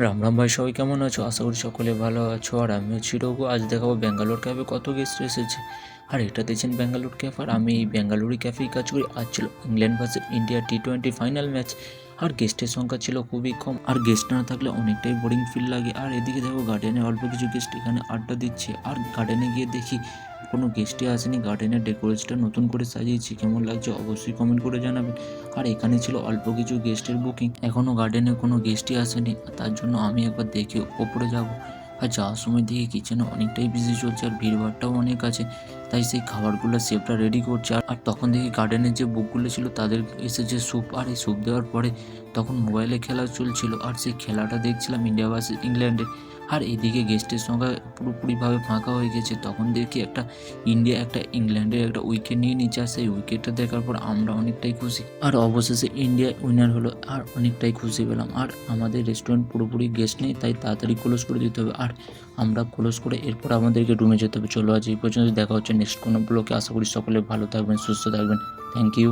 রাম রাম ভাই, সবাই কেমন আছো? আশা করি সকলে ভালো আছো। আর আমি হচ্ছি রঘু। আজ দেখাবো ব্যাঙ্গালোর ক্যাফে কত গেস্ট এসেছে। আর এটা দেখছেন ব্যাঙ্গালোর ক্যাফ, আর আমি এই ব্যাঙ্গালোরই ক্যাফেই কাজ করি। আজ ছিল England versus India T20 final match. আর গেস্টের সংখ্যা ছিল খুবই কম, আর গেস্ট না থাকলে অনেকটাই বোরিং ফিল লাগে। আর এদিকে দেখো গার্ডেনে অল্প কিছু গেস্ট এখানে আড্ডা দিচ্ছে। আর গার্ডেনে গিয়ে দেখি কোনো গেস্টই আসেনি। গার্ডেনের ডেকোরেশনটা নতুন করে সাজিয়েছি, কেমন লাগছে অবশ্যই কমেন্ট করে জানাবেন। আর এখানে ছিল অল্প কিছু গেস্টের বুকিং, এখনও গার্ডেনে কোনো গেস্টই আসেনি। তার জন্য আমি একবার দেখে ওপরে যাব। আর যাওয়ার সময় দেখি কিচেনে অনেকটাই বিজি চলছে, আর ভিড়ভাড়টাও অনেক আছে। তাই সেই খাবারগুলো শেফরা রেডি করছে। আর তখন দেখি গার্ডেনের যে বুকগুলো ছিল তাদের এসেছে স্যুপ। আর এই স্যুপ দেওয়ার পরে তখন মোবাইলে খেলা চলছিল, আর সেই খেলাটা দেখছিলাম ইন্ডিয়া ভার্সেস ইংল্যান্ডের। আর এদিকে গেস্টের সংখ্যা পুরোপুরিভাবে ফাঁকা হয়ে গেছে। তখন দেখি একটা ইন্ডিয়া একটা ইংল্যান্ডের একটা উইকেট নিয়ে নিচ্ছে। আর সেই উইকেটটা দেখার পর আমরা অনেকটাই খুশি, আর অবশেষে ইন্ডিয়া উইনার হলো। আর অনেকটাই খুশি পেলাম। আর আমাদের রেস্টুরেন্ট পুরোপুরি গেস্ট নেই, তাই তাড়াতাড়ি ক্লোজ করে দিতে হবে। আর আমরা ক্লোজ করে এরপর আমাদেরকে রুমে যেতে হবে। চলো আজ এই পর্যন্ত, দেখা হচ্ছে নেক্সট কোনো ব্লগে। আশা করি সকলে ভালো থাকবেন, সুস্থ থাকবেন। Thank you.